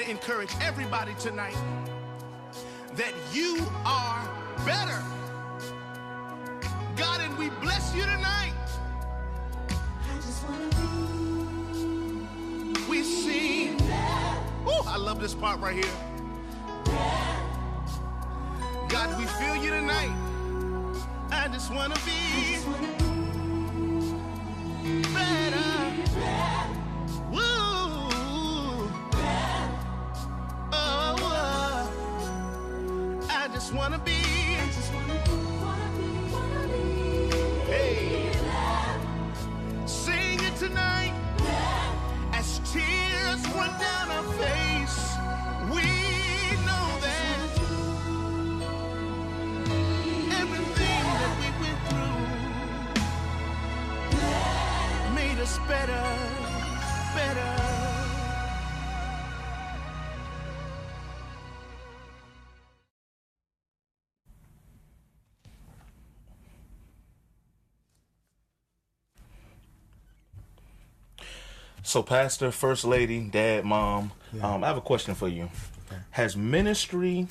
to encourage everybody tonight that you are better. God, and we bless you tonight. I just want to be. We sing. Oh, I love this part right here. God, we feel you tonight. I just want to be better. Woo. Oh, I just want to be. Hey, sing it tonight. As tears run down our face, we know that everything that we went through made us better, better. So, Pastor, First Lady, Dad, Mom, I have a question for you. Okay. Has ministry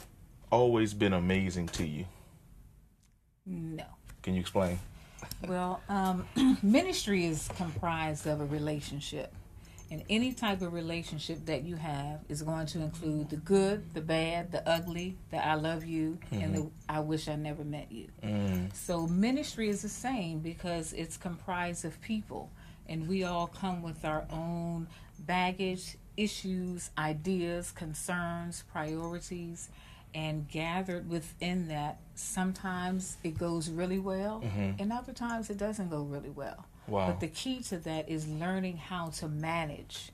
always been amazing to you? No. Can you explain? Well, ministry is comprised of a relationship. And any type of relationship that you have is going to include the good, the bad, the ugly, the I love you, and the I wish I never met you. So ministry is the same because it's comprised of people. And we all come with our own baggage, issues, ideas, concerns, priorities, and gathered within that, sometimes it goes really well, and other times it doesn't go really well. Wow. But the key to that is learning how to manage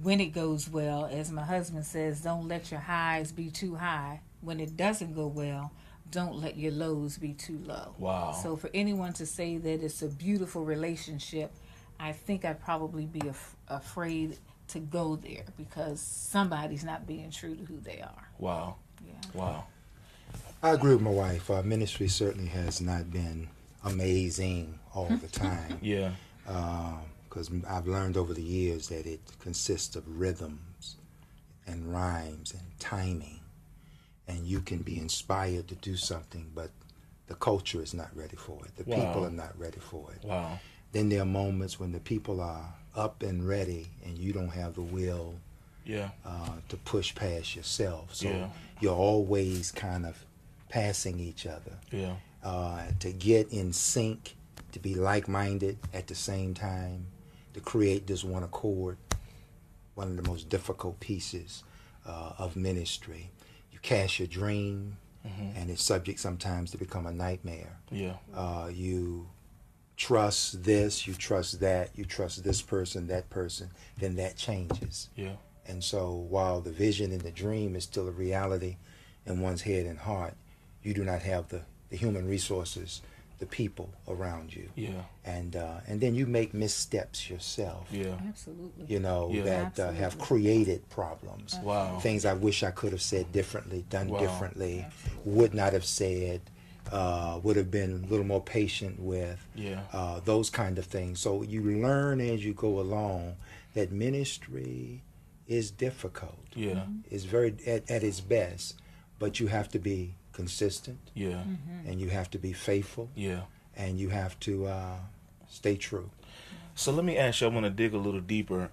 when it goes well. As my husband says, don't let your highs be too high. When it doesn't go well, don't let your lows be too low. Wow. So for anyone to say that it's a beautiful relationship, I think I'd probably be afraid to go there because somebody's not being true to who they are. Wow. Yeah. Wow. I agree with my wife. Ministry certainly has not been amazing all the time. Yeah. Because I've learned over the years that it consists of rhythms and rhymes and timing. And you can be inspired to do something, but the culture is not ready for it. The people are not ready for it. Wow. Then there are moments when the people are up and ready and you don't have the will to push past yourself. So you're always kind of passing each other. Yeah. To get in sync, to be like-minded at the same time, to create this one accord, one of the most difficult pieces of ministry. You cast your dream, and it's subject sometimes to become a nightmare. Yeah. You trust this, you trust that, you trust this person, that person, then that changes. Yeah. And so while the vision and the dream is still a reality in one's head and heart, you do not have the human resources, the people around you. Yeah. And then you make missteps yourself. Yeah. Absolutely. You know, that have created problems. Wow. Things I wish I could have said differently, done differently, Absolutely. would not have said, would have been a little more patient with, those kind of things. So you learn as you go along that ministry is difficult. Yeah. It's very at its best, but you have to be consistent. Yeah. And you have to be faithful. Yeah. And you have to stay true. So let me ask you, I want to dig a little deeper.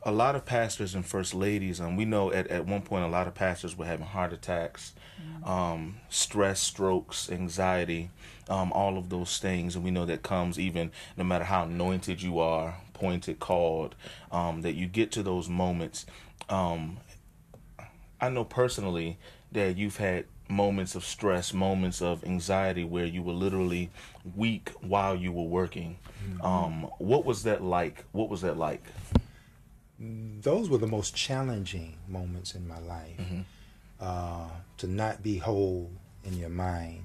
A lot of pastors and first ladies, we know at one point a lot of pastors were having heart attacks, stress, strokes, anxiety, all of those things. And we know that comes even no matter how anointed you are, appointed, called, that you get to those moments. I know personally that you've had moments of stress, moments of anxiety where you were literally weak while you were working. What was that like? What was that like? Those were the most challenging moments in my life. To not be whole in your mind.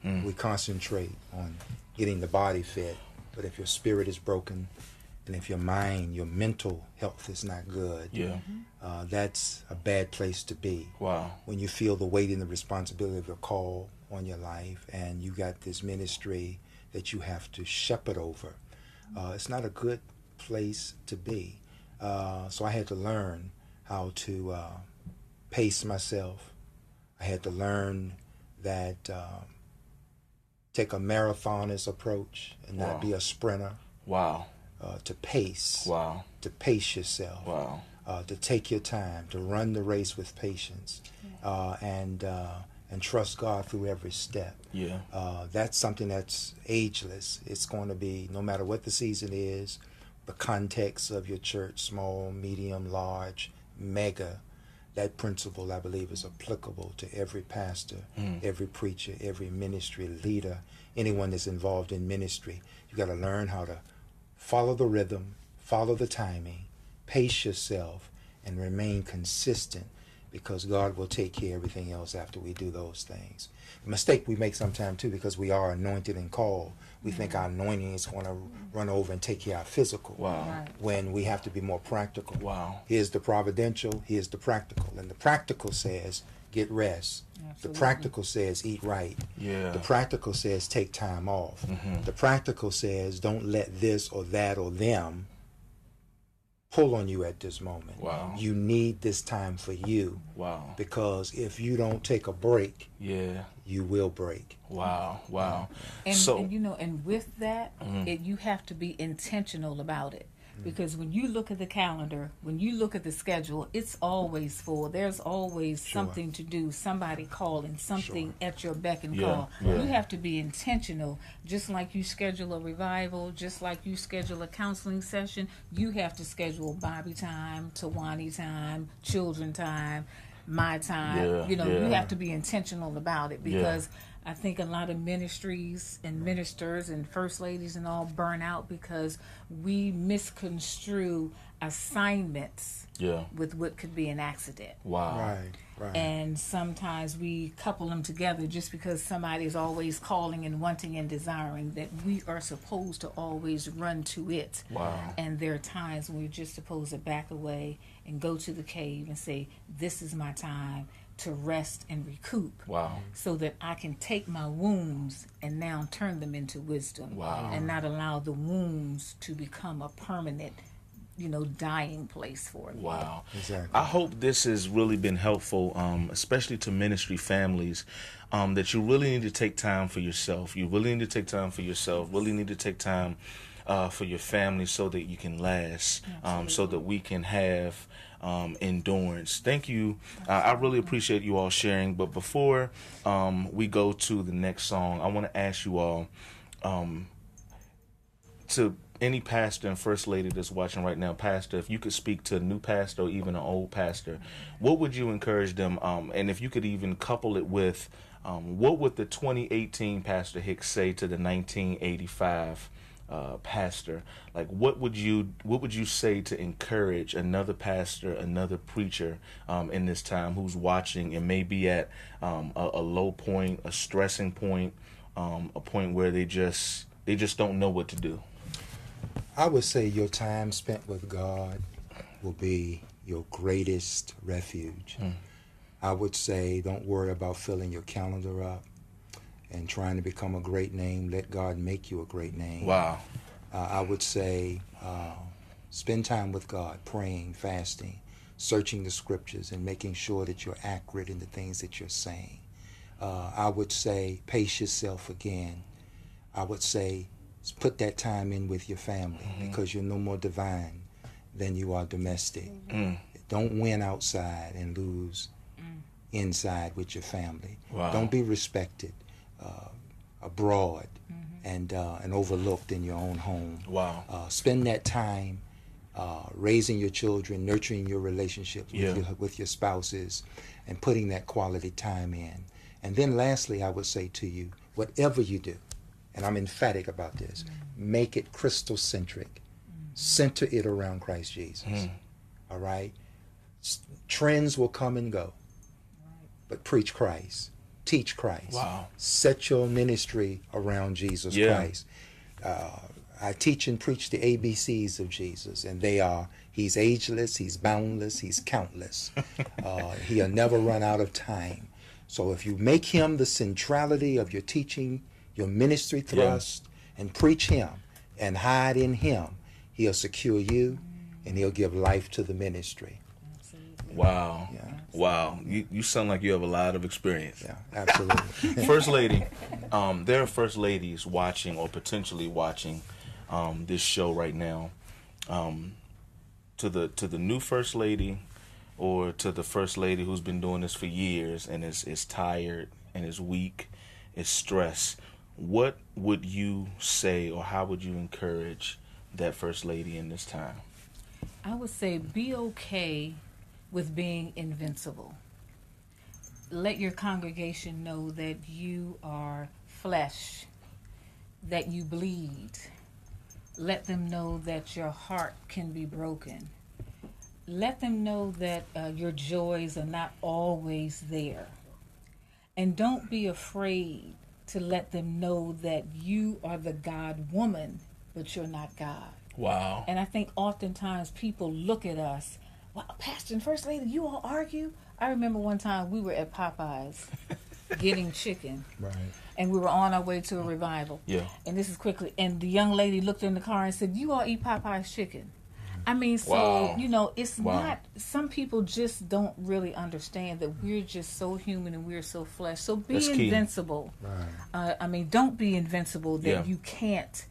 We concentrate on getting the body fit, but if your spirit is broken, and if your mind, your mental health is not good, that's a bad place to be. Wow. When you feel the weight and the responsibility of your call on your life, and you got this ministry that you have to shepherd over, it's not a good place to be. So I had to learn how to pace myself. I had to learn that take a marathoner's approach and not be a sprinter. Wow. To pace. Wow. To pace yourself. Wow. To take your time, to run the race with patience, and trust God through every step. Yeah. That's something that's ageless. It's going to be, no matter what the season is, the context of your church, small, medium, large, mega, that principle, I believe, is applicable to every pastor, every preacher, every ministry leader, anyone that's involved in ministry. You got to learn how to follow the rhythm, follow the timing, pace yourself, and remain consistent, because God will take care of everything else after we do those things. The mistake we make sometimes too, because we are anointed and called, we think our anointing is going to run over and take care of our physical. Wow. Right. When we have to be more practical. Wow. Here's the providential, here's the practical. And the practical says get rest. Absolutely. The practical says eat right. Yeah. The practical says take time off. The practical says don't let this or that or them pull on you at this moment. Wow. You need this time for you. Wow. Because if you don't take a break, Yeah. you will break. Wow. Wow. And, So and you know, and with that, you have to be intentional about it. Because when you look at the calendar, when you look at the schedule, it's always full. There's always something to do, somebody calling, something at your beck and Yeah, call. yeah. You have to be intentional. Just like you schedule a revival, just like you schedule a counseling session, you have to schedule Bobby time, Tawani time, children time, my time. Yeah, you know, yeah. you have to be intentional about it, because I think a lot of ministries and ministers and first ladies and all burn out because we misconstrue assignments yeah. with what could be an accident. Wow. Right. And sometimes we couple them together just because somebody is always calling and wanting and desiring, that we are supposed to always run to it. Wow. And there are times when we're just supposed to back away and go to the cave and say, this is my time to rest and recoup. Wow. So that I can take my wounds and now turn them into wisdom. Wow. And not allow the wounds to become a permanent, dying place for me. Wow. Exactly. I hope this has really been helpful, especially to ministry families, that you really need to take time for yourself. You really need to take time for yourself, really need to take time for your family, so that you can last, so that we can have endurance. Thank you. I really appreciate you all sharing. But before we go to the next song, I want to ask you all, to any pastor and first lady that's watching right now, pastor, if you could speak to a new pastor or even an old pastor, what would you encourage them? And if you could even couple it with, what would the 2018 Pastor Hicks say to the 1985 pastor? Like, what would you say to encourage another pastor, another preacher in this time who's watching and may be at a low point, a stressing point, a point where they just don't know what to do? I would say your time spent with God will be your greatest refuge. I would say don't worry about filling your calendar up and trying to become a great name. Let God make you a great name. Wow. I would say spend time with God, praying, fasting, searching the scriptures, and making sure that you're accurate in the things that you're saying. I would say pace yourself again. I would say put that time in with your family, because you're no more divine than you are domestic. Don't win outside and lose inside with your family. Wow. Don't be respected abroad and overlooked in your own home. Wow. Spend that time raising your children, nurturing your relationships with your spouses, and putting that quality time in. And then lastly, I would say to you, whatever you do, and I'm emphatic about this, make it Christocentric. Center it around Christ Jesus. All right? Trends will come and go, but preach Christ. Teach Christ. Wow. Set your ministry around Jesus Christ. I teach and preach the ABCs of Jesus, and they are: He's ageless, He's boundless, He's countless. He'll never run out of time. So if you make Him the centrality of your teaching, your ministry thrust, and preach Him and hide in Him, He'll secure you, and He'll give life to the ministry. Absolutely. Wow. Yeah. Wow. You sound like you have a lot of experience. Yeah, absolutely. First lady, there are first ladies watching or potentially watching this show right now. To the new first lady, or to the first lady who's been doing this for years and is tired and is weak, is stressed, what would you say, or how would you encourage that first lady in this time? I would say be okay with being invincible. Let your congregation know that you are flesh, that you bleed. Let them know that your heart can be broken. Let them know that your joys are not always there. And don't be afraid to let them know that you are the God woman, but you're not God. Wow. And I think oftentimes people look at us, well, Pastor and First Lady, you all argue? I remember one time we were at Popeyes getting chicken. Right. And we were on our way to a revival. Yeah. And this is quickly. And the young lady looked in the car and said, you all eat Popeye's chicken. I mean, so, Wow. you know, it's Wow. not, some people just don't really understand that we're just so human and we're so flesh. So be That's key. invincible. Right. I mean, don't be invincible that Yeah. you can't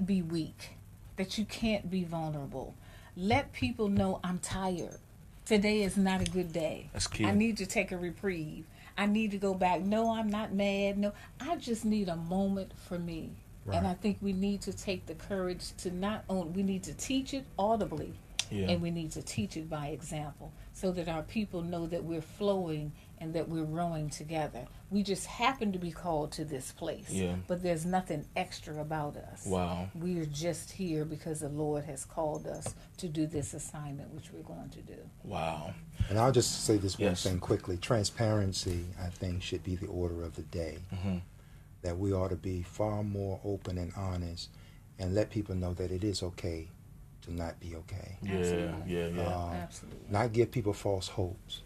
be weak, that you can't be vulnerable. Let people know I'm tired. Today is not a good day. That's key. I need to take a reprieve. I need to go back. No, I'm not mad. No, I just need a moment for me. Right. And I think we need to take the courage to not only, we need to teach it audibly, Yeah. and we need to teach it by example so that our people know that we're flowing and that we're rowing together. We just happen to be called to this place, Yeah. but there's nothing extra about us. Wow. We are just here because the Lord has called us to do this assignment, which we're going to do. Wow. And I'll just say this one Yes. thing quickly. Transparency, I think, should be the order of the day. Mm-hmm. That we ought to be far more open and honest and let people know that it is okay to not be okay. Yeah. Absolutely. Yeah. Absolutely. Not give people false hopes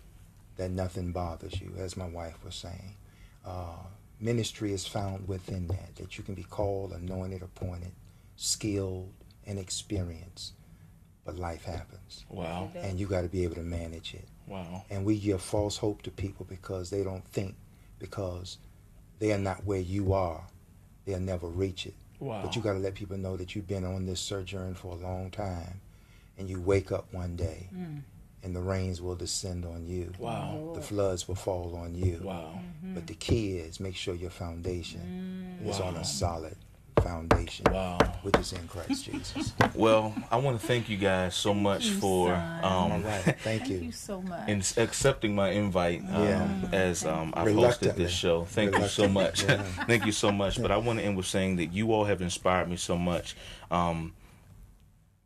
that nothing bothers you, as my wife was saying. Ministry is found within that you can be called, anointed, appointed, skilled, and experienced. But life happens, Wow. and you got to be able to manage it. Wow. And we give false hope to people because they don't think, because they are not where you are, they'll never reach it. Wow. But you got to let people know that you've been on this sojourn for a long time, and you wake up one day, and the rains will descend on you. Wow. The floods will fall on you. Wow. But the key is make sure your foundation is on Wow. a solid foundation, Wow. which is in Christ Jesus. Well, I want to thank you guys so much you, for son. All right. Thank Thank you. you so much. in accepting my invite Yeah. as I've hosted Reluctantly. this show. Thank you so much. Reluctantly, yeah. Thank you so much. But I want to end with saying that you all have inspired me so much.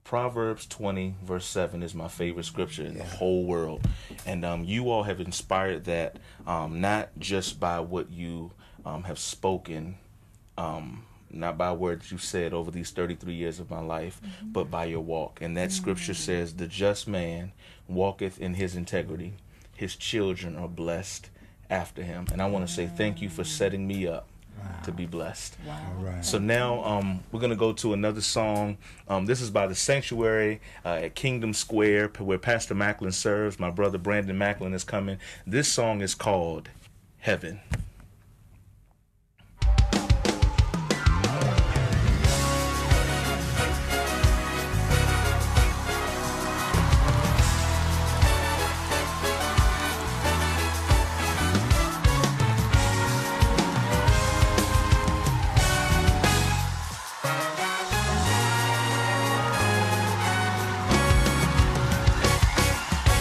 Proverbs 20 verse 7 is my favorite scripture in the whole world. And you all have inspired that, not just by what you have spoken, not by words you said over these 33 years of my life, but by your walk. And that scripture says, the just man walketh in his integrity. His children are blessed after him. And I want to say thank you for setting me up to be blessed. Wow. All right. So now we're going to go to another song. This is by the Sanctuary at Kingdom Square, where Pastor Macklin serves. My brother Brandon Macklin is coming. This song is called Heaven.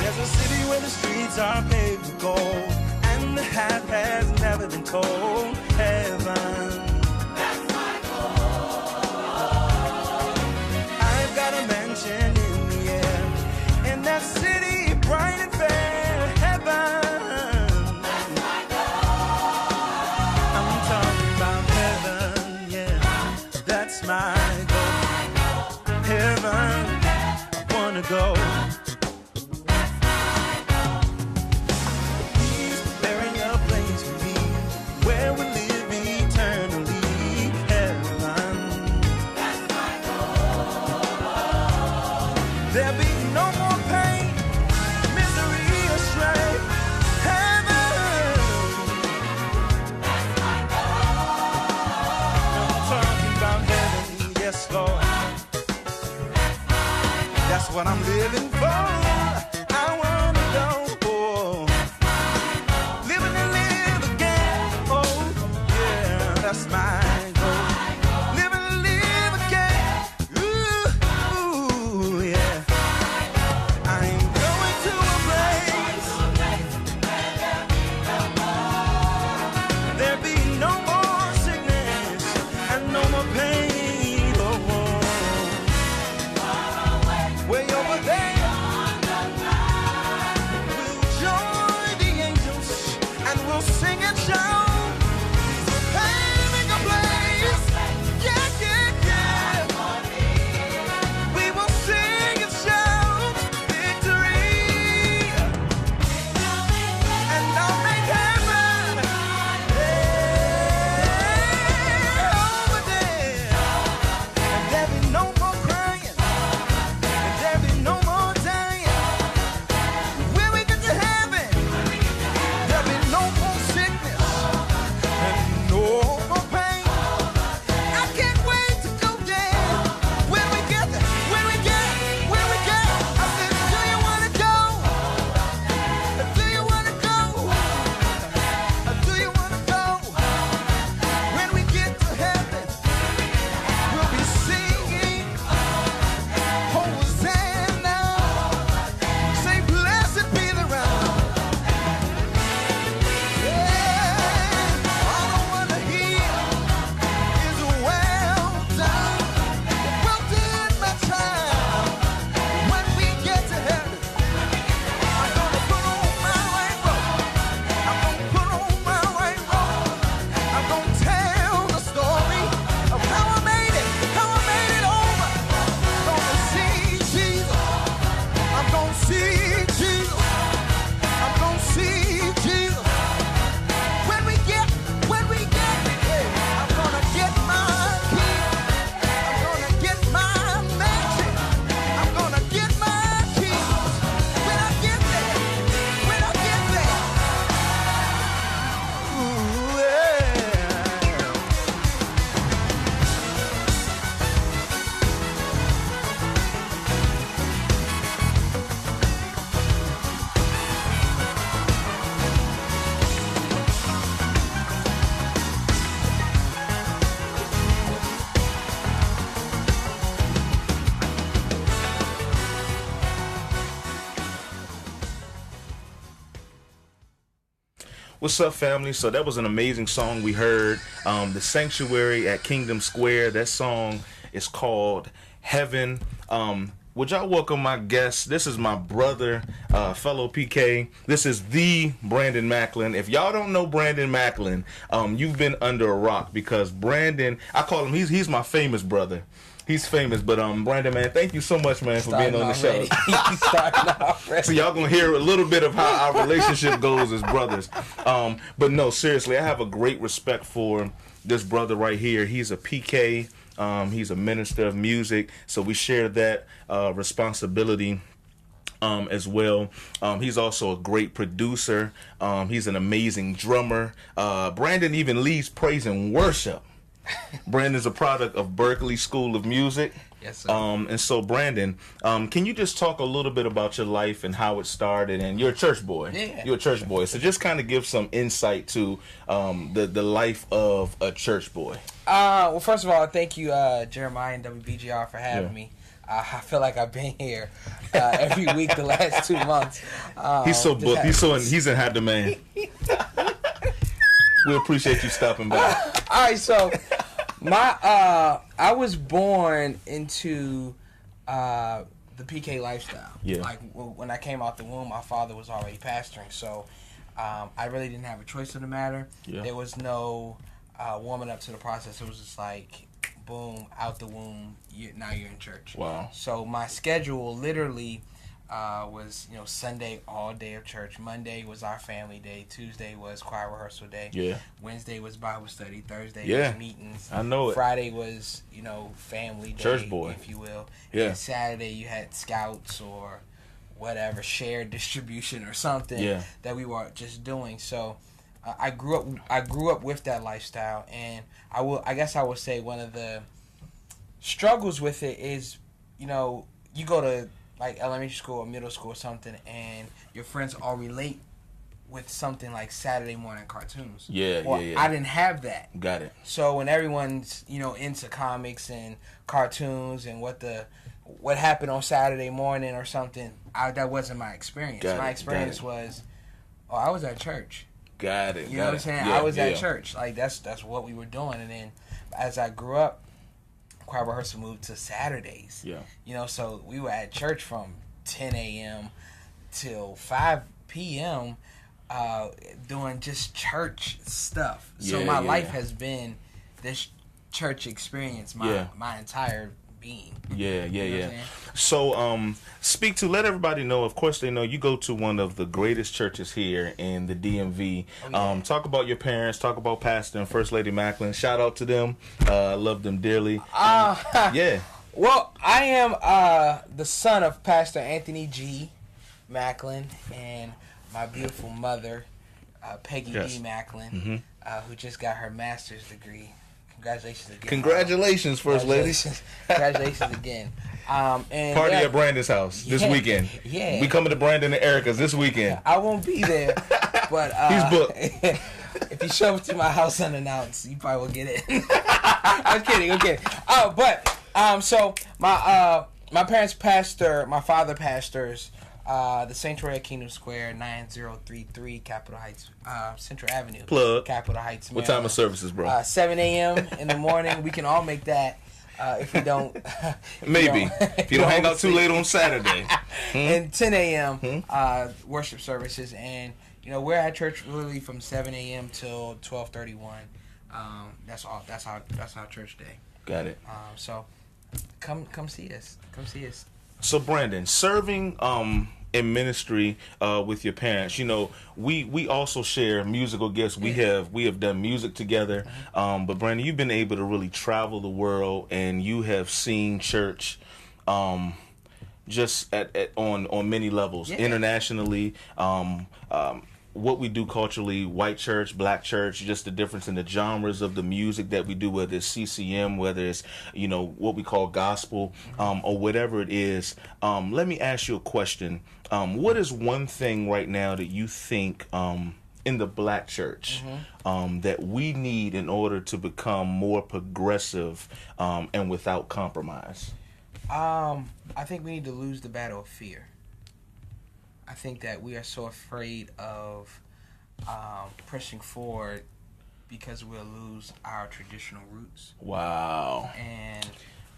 There's a city where the streets are paved with gold, and the half has never will sing and shout. Having a place. Yeah, yeah, yeah. We will sing and shout victory. And I'll make heaven. Over there. And there'll be no more crying. And there'll be no more dying. When we get to heaven, there'll be no more sickness and no more pain. I can't wait to go there. When we get there, when we get, I said, do you wanna go? Do you wanna go? Do you wanna go? When we get to heaven, we'll be singing Hosanna. Say, blessed be the round. Yeah, all I wanna hear is well done, my child. When we get to heaven, I'm gonna put on my white robe. I'm gonna put on my white robe. I'm gonna tell the story of how I made it over. Gonna see Jesus. I'm gonna see Jesus. I'm gonna see Jesus. When we get, I'm gonna get my key. I'm gonna get my mansion. I'm gonna get my keys. When I get there. Ooh, yeah. What's up, family? So that was an amazing song we heard. The Sanctuary at Kingdom Square. That song is called Heaven. Would y'all welcome my guest? This is my brother, fellow PK. This is the Brandon Macklin. If y'all don't know Brandon Macklin, you've been under a rock, because Brandon, I call him, he's my famous brother. He's famous, but Brandon, man, thank you so much, man, for being on the show. So y'all gonna hear a little bit of how our relationship goes as brothers. But no, seriously, I have a great respect for this brother right here. He's a PK. He's a minister of music, so we share that responsibility as well. He's also a great producer. He's an amazing drummer. Brandon even leads praise and worship. Brandon's a product of Berklee School of Music. Yes, sir. And so, Brandon, can you just talk a little bit about your life and how it started? And you're a church boy. Yeah. You're a church boy. So just kind of give some insight to the life of a church boy. Well, first of all, thank you, Jeremiah and WBGR, for having me. I feel like I've been here every week the last 2 months. He's so booked. He's in high demand. We appreciate you stopping by. All right, so I was born into the PK lifestyle. Yeah. Like when I came out the womb, my father was already pastoring, so I really didn't have a choice in the matter. Yeah. There was no warming up to the process. It was just like, boom, out the womb. Now you're in church. Wow. So my schedule literally was, Sunday all day of church. Monday was our family day. Tuesday was choir rehearsal day. Yeah. Wednesday was Bible study. Thursday Yeah. was meetings. I know it. Friday was, family day, Church boy. if you will. Yeah. And Saturday you had scouts or whatever, shared distribution or something that we were just doing. So I grew up with that lifestyle, and I guess I would say one of the struggles with it is, you go to like elementary school or middle school or something, and your friends all relate with something like Saturday morning cartoons. Yeah. I didn't have that. Got it. So when everyone's into comics and cartoons and what happened on Saturday morning or something, that wasn't my experience. My experience was, I was at church. Got it. You know what I'm saying? Yeah, I was at church. Like that's what we were doing. And then as I grew up, choir rehearsal moved to Saturdays. Yeah. So we were at church from 10 a.m. till 5 p.m. doing just church stuff. So Yeah, my yeah, life yeah. has been this church experience my entire being. Yeah, yeah, You know what yeah. I'm saying? So, let everybody know. Of course, they know you go to one of the greatest churches here in the DMV. Oh, yeah. Talk about your parents. Talk about Pastor and First Lady Macklin. Shout out to them. Love them dearly. Yeah. Well, I am the son of Pastor Anthony G. Macklin and my beautiful mother, Peggy Yes. D. Macklin, who just got her master's degree. Congratulations again. Congratulations, First Lady. Congratulations again. And Party yeah, at Brandon's house this Yeah, weekend. yeah. We coming to Brandon and Erica's this weekend. I won't be there, but He's booked. If you show up to my house unannounced, you probably will get it. I'm kidding. Oh, but so my parents pastor, my father pastors the Sanctuary at Kingdom Square, 9033 Capitol Heights, Central Avenue. Plug. Capitol Heights. What time of services, bro? 7 a.m. in the morning. We can all make that. If we don't, Maybe. If you don't hang out too late on Saturday. And 10 a.m. Worship services, and we're at church literally from 7 a.m. till 12:31. That's all. That's our church day. Got it. So come see us. Come see us. So Brandon, serving in ministry with your parents, we also share musical gifts. We have done music together. But Brandon, you've been able to really travel the world, and you have seen church just on many levels, internationally. What we do culturally, white church, black church, just the difference in the genres of the music that we do, whether it's CCM, whether it's, what we call gospel, or whatever it is. Let me ask you a question. What is one thing right now that you think in the black church that we need in order to become more progressive and without compromise? I think we need to lose the battle of fear. I think that we are so afraid of pushing forward because we'll lose our traditional roots. Wow. And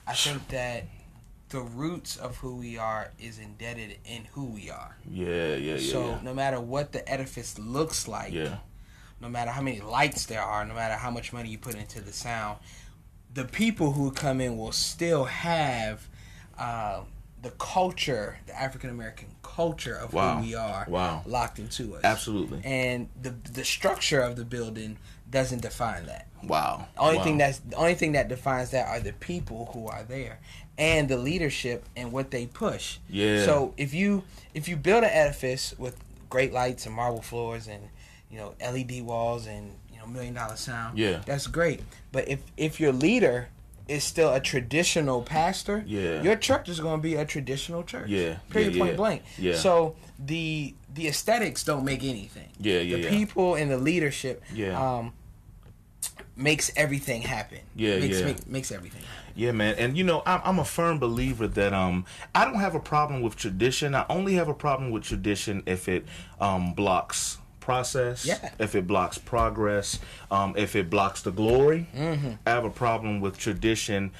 I think that the roots of who we are is embedded in who we are. Yeah. So no matter what the edifice looks like, no matter how many lights there are, no matter how much money you put into the sound, the people who come in will still have the culture, the African American culture of who we are, locked into us. Absolutely. And the structure of the building doesn't define that. Wow. The only thing that defines that are the people who are there and the leadership and what they push. Yeah. So if you build an edifice with great lights and marble floors and LED walls and $1 million sound, that's great. But if your leader is still a traditional pastor, your church is going to be a traditional church. Period, point blank. So the aesthetics don't make anything. The people and the leadership makes everything happen. Makes everything happen. Yeah, man. And I'm a firm believer that I don't have a problem with tradition. I only have a problem with tradition if it blocks process, if it blocks progress, if it blocks the glory. I have a problem with tradition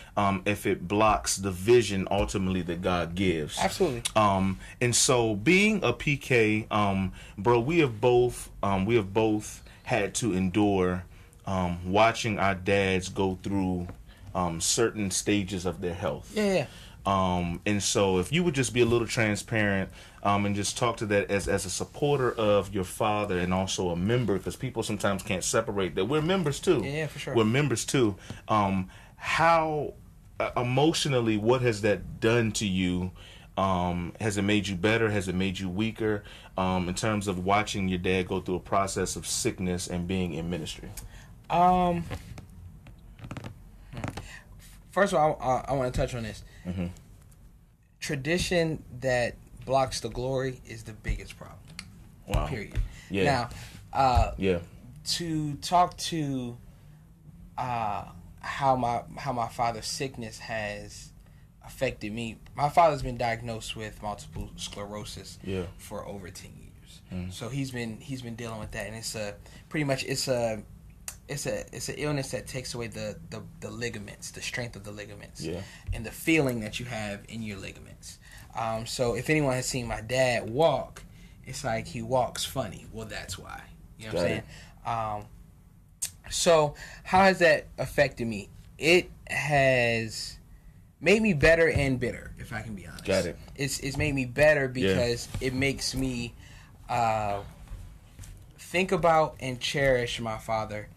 if it blocks the vision ultimately that God gives. Absolutely. And so being a PK, bro, we have both had to endure watching our dads go through certain stages of their health. And so if you would just be a little transparent and just talk to that as a supporter of your father and also a member, because people sometimes can't separate that. We're members too. Yeah, for sure. We're members too. How emotionally, what has that done to you? Has it made you better? Has it made you weaker in terms of watching your dad go through a process of sickness and being in ministry? First of all, I want to touch on this. Tradition that blocks the glory is the biggest problem. Wow. Period. Yeah. Now, to talk to how my father's sickness has affected me. My father's been diagnosed with multiple sclerosis for over 10 years. So he's been dealing with that, and it's an illness that takes away the ligaments, the strength of the ligaments, and the feeling that you have in your ligaments. So if anyone has seen my dad walk It's like he walks funny. Well, that's why. You know what I'm saying? So how has that affected me? It has made me better and bitter, if I can be honest. Got it. It's made me better because it makes me think about and cherish my father,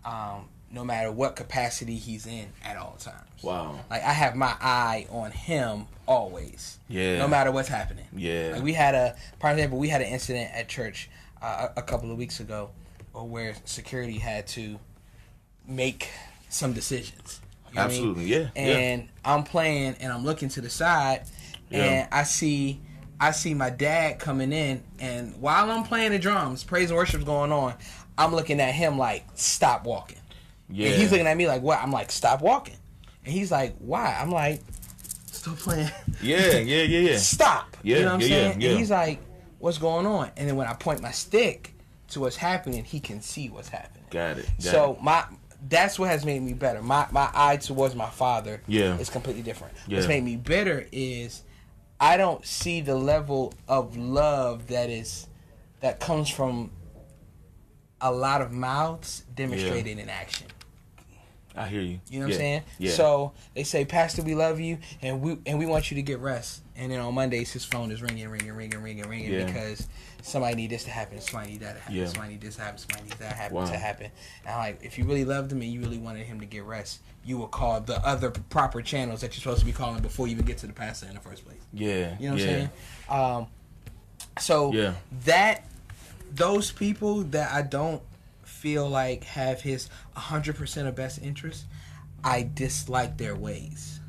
no matter what capacity he's in at all times. Wow. Like, I have my eye on him always. Yeah. No matter what's happening. Yeah. Like, for example, we had an incident at church a couple of weeks ago where security had to make some decisions. You know what I mean? Absolutely, yeah. And I'm playing and I'm looking to the side and I see my dad coming in, and while I'm playing the drums, praise and worship's going on, I'm looking at him like, stop walking. Yeah. And he's looking at me like, what? I'm like, stop walking. And he's like, why? I'm like, still playing. Yeah. Stop. Yeah, You know what I'm saying? yeah. And he's like, what's going on? And then when I point my stick to what's happening, he can see what's happening. Got it. That's what has made me better. My eye towards my father is completely different. Yeah. What's made me better is I don't see the level of love that comes from a lot of mouths demonstrated in action. I hear you. You know what I'm saying? Yeah. So they say, Pastor, we love you, and we want you to get rest. And then on Mondays, his phone is ringing because somebody need this to happen, somebody need that to happen, somebody need this to happen, somebody need that to happen. And I'm like, if you really loved him and you really wanted him to get rest, you will call the other proper channels that you're supposed to be calling before you even get to the pastor in the first place. Yeah. You know what I'm saying? That those people that I don't feel like have his 100% of best interest, I dislike their ways.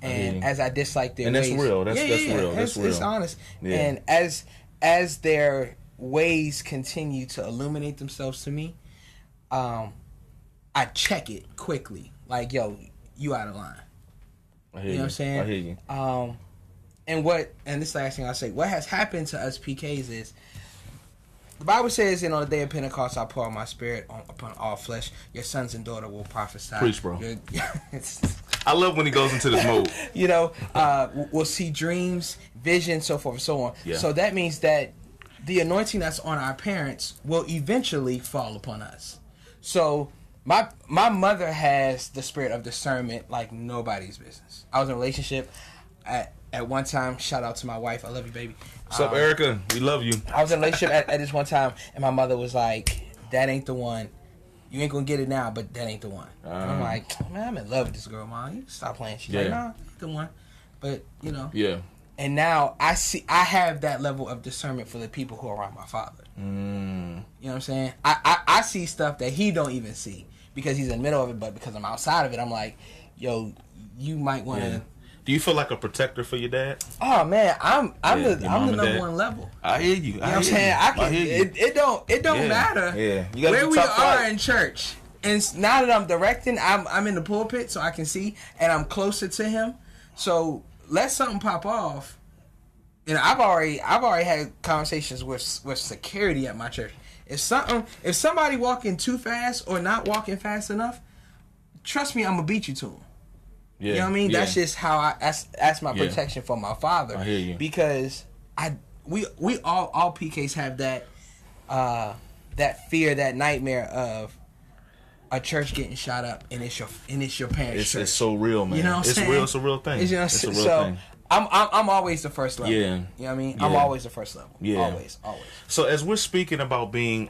And as I dislike their ways, that's real. That's real. That's real. It's honest. Yeah. And as their ways continue to illuminate themselves to me, I check it quickly. Like, yo, you out of line. I hear you know what I'm saying? I hear you. And this last thing I'll say, what has happened to us PKs is, the Bible says, on the day of Pentecost, I pour out my spirit upon all flesh. Your sons and daughter will prophesy. Preach, bro. I love when he goes into this mode. We'll see dreams, visions, so forth and so on. Yeah. So that means that the anointing that's on our parents will eventually fall upon us. So my mother has the spirit of discernment like nobody's business. I was in a relationship at one time. Shout out to my wife. I love you, baby. What's up, Erica? We love you. I was in a relationship at this one time, and my mother was like, that ain't the one. You ain't gonna get it now, but that ain't the one. And I'm like, man, I'm in love with this girl, Mom. You can stop playing. She's like, nah, ain't the one. But, Yeah. And now I have that level of discernment for the people who are around my father. You know what I'm saying? I see stuff that he don't even see because he's in the middle of it, but because I'm outside of it, I'm like, yo, you might want to... Do you feel like a protector for your dad? Oh man, I'm the number one level. I hear you. You know what I'm saying? I hear you. It don't matter where we are in church. And now that I'm directing, I'm in the pulpit so I can see and I'm closer to him. So let something pop off. And I've already had conversations with security at my church. If somebody walking too fast or not walking fast enough, trust me, I'm gonna beat you to them. Yeah. You know what I mean? That's just how that's my protection for my father. I hear you. Because we all PKs have that fear, that nightmare of a church getting shot up and it's your parents' church. It's so real, man. You know what I'm saying? Real. It's a real thing. It's a real thing. I'm always the first level. Yeah. You know what I mean? Yeah. I'm always the first level. Yeah. Always. So as we're speaking about being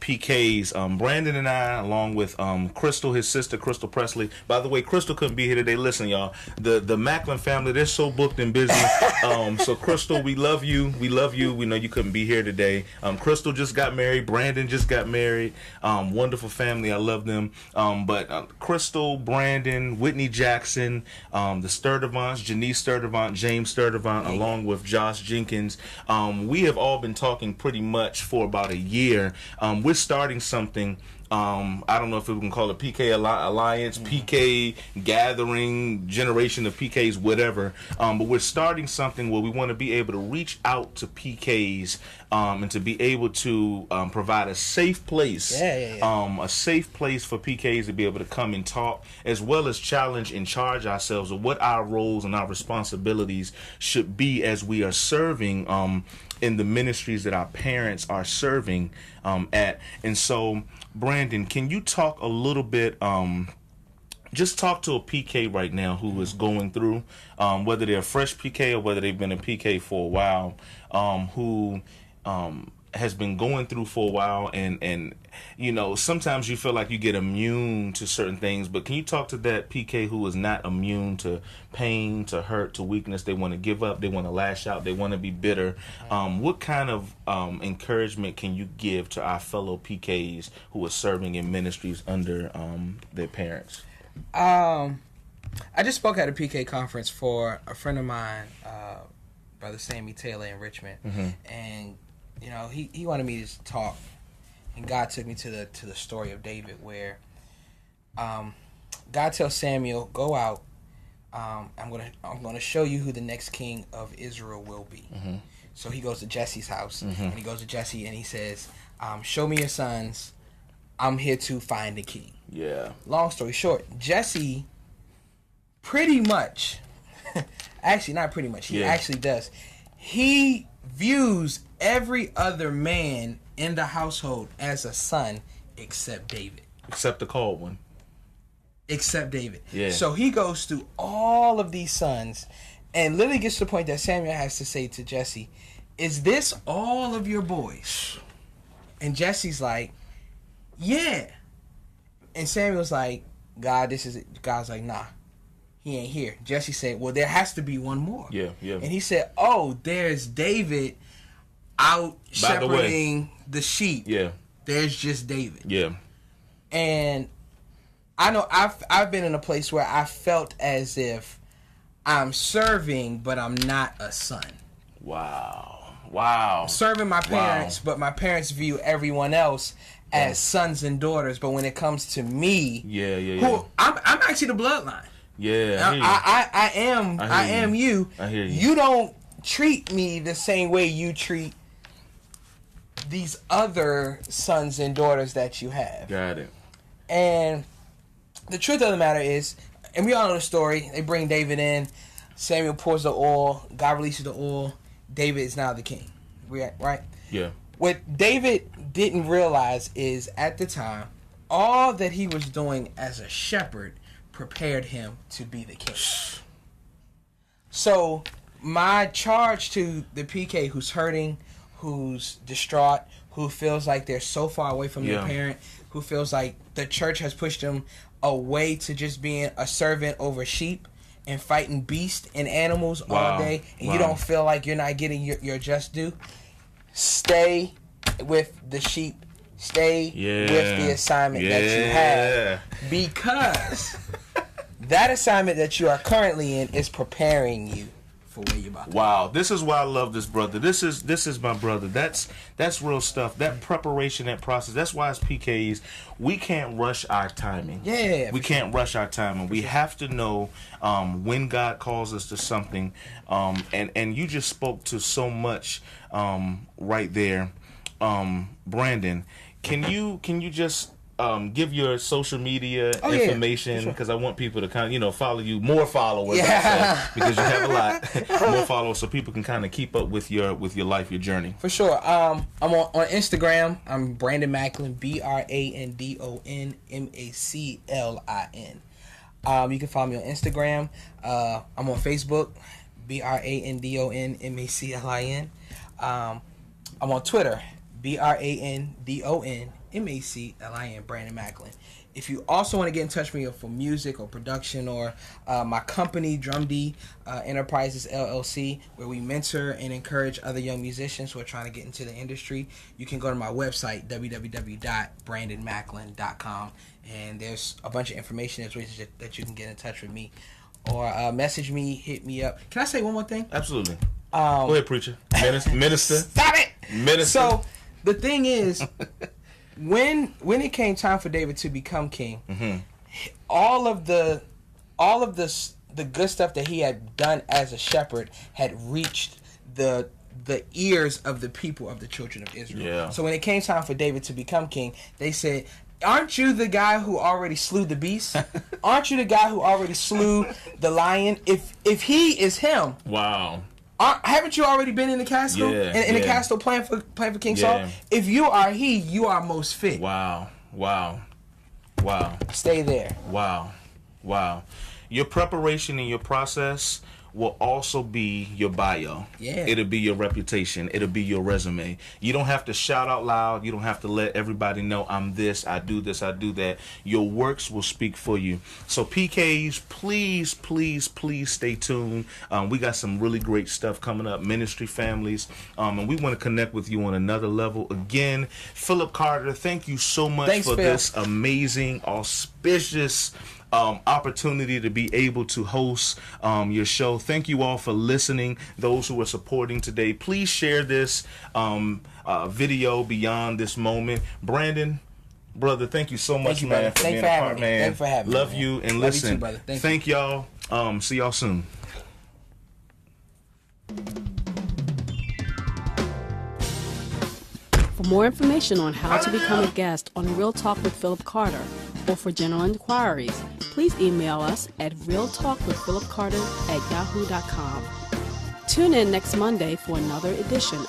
PKs, Brandon and I, along with Crystal, his sister, Crystal Presley. By the way, Crystal couldn't be here today. Listen, y'all, the Macklin family, they're so booked and busy. So Crystal, we love you. We love you. We know you couldn't be here today. Crystal just got married. Brandon just got married. Wonderful family. I love them. But Crystal, Brandon, Whitney Jackson, the Sturdivants, Janice Sturdivant, James Sturdivant, along with Josh Jenkins. We have all been talking pretty much for about a year. We're starting something. I don't know if we can call it PK Alliance, PK Gathering, Generation of PKs, whatever. But we're starting something where we want to be able to reach out to PKs and to be able to provide a safe place, a safe place for PKs to be able to come and talk, as well as challenge and charge ourselves of what our roles and our responsibilities should be as we are serving in the ministries that our parents are serving at. And so, Brandon, can you talk a little bit? Just talk to a PK right now who is going through, whether they're a fresh PK or whether they've been a PK for a while, who has been going through for a while, and you know, sometimes you feel like you get immune to certain things, but can you talk to that PK who is not immune to pain, to hurt, to weakness? They want to give up, they want to lash out, they want to be bitter. What kind of encouragement can you give to our fellow PKs who are serving in ministries under their parents? I just spoke at a PK conference for a friend of mine, Brother Sammy Taylor in Richmond, and you know, he wanted me to talk, and God took me to the story of David, where God tells Samuel, "Go out. I'm gonna show you who the next king of Israel will be." So he goes to Jesse's house, and he goes to Jesse, and he says, "Show me your sons. I'm here to find the king." Yeah. Long story short, Jesse pretty much, actually not pretty much, he actually does. He views every other man in the household as a son except David. Except the called one. Except David. Yeah. So he goes through all of these sons and literally gets to the point that Samuel has to say to Jesse, "Is this all of your boys?" And Jesse's like, "Yeah." And Samuel's like, "God, this is it." God's like, "Nah, he ain't here." Jesse said, "Well, there has to be one more." Yeah. And he said, "Oh, there's David out shepherding the sheep. Yeah. There's just David." Yeah. And I know I've been in a place where I felt as if I'm serving, but I'm not a son. Wow. Serving my parents, but my parents view everyone else as sons and daughters. But when it comes to me, who I'm actually the bloodline. Yeah, I am you. I hear you. You don't treat me the same way you treat these other sons and daughters that you have. Got it. And the truth of the matter is, and we all know the story, they bring David in, Samuel pours the oil, God releases the oil, David is now the king. Right? Yeah. What David didn't realize is, at the time, all that he was doing as a shepherd prepared him to be the king. So my charge to the PK who's hurting, who's distraught, who feels like they're so far away from their parent, who feels like the church has pushed them away to just being a servant over sheep and fighting beasts and animals all day, and you don't feel like you're not getting your just due, stay with the sheep. Stay with the assignment that you have, because that assignment that you are currently in is preparing you for where you're about to go. This is why I love this brother. This is my brother. That's real stuff. That preparation, that process. That's why as PKs, we can't rush our timing. We can't rush our timing. We have to know when God calls us to something. And you just spoke to so much right there, Brandon. Can you just give your social media information, because I want people to kind of follow you, more followers, because you have a lot more followers, so people can kind of keep up with your life, your journey. For sure. I'm on Instagram. I'm Brandon Macklin, BrandonMaclin. You can follow me on Instagram. I'm on Facebook, BrandonMaclin. I'm on Twitter, BrandonMaclin, Brandon Macklin. If you also want to get in touch with me for music or production, or my company, Drum D Enterprises LLC, where we mentor and encourage other young musicians who are trying to get into the industry, you can go to my website, www.brandonmaclin.com, and there's a bunch of information that you can get in touch with me, or message me, hit me up. Can I say one more thing? Absolutely. Go ahead, preacher. Minister. Stop it. Minister. So the thing is, when it came time for David to become king, all of the good stuff that he had done as a shepherd had reached the ears of the people of the children of Israel. Yeah. So when it came time for David to become king, they said, "Aren't you the guy who already slew the beast? Aren't you the guy who already slew the lion? If he is him, Haven't you already been in the castle? Yeah, in the castle playing for King Saul? If you are he, you are most fit. Wow. Stay there. Wow. Your preparation and your process will also be your bio. Yeah. It'll be your reputation. It'll be your resume. You don't have to shout out loud. You don't have to let everybody know I'm this, I do that. Your works will speak for you. So PKs, please stay tuned. We got some really great stuff coming up, ministry families, and we want to connect with you on another level. Again, Phillip Carter, thank you so much for Phil. this amazing, auspicious opportunity to be able to host your show. Thank you all for listening. Those who are supporting today, please share this video beyond this moment. Brandon, brother, thank you so much, man, for being a part, man. Thanks for having me. Love you, and Love listen. you too, brother. Thank y'all. See y'all soon. For more information on how to become a guest on Real Talk with Phillip Carter, or for general inquiries, please email us at realtalkwithphillipcarter@yahoo.com. Tune in next Monday for another edition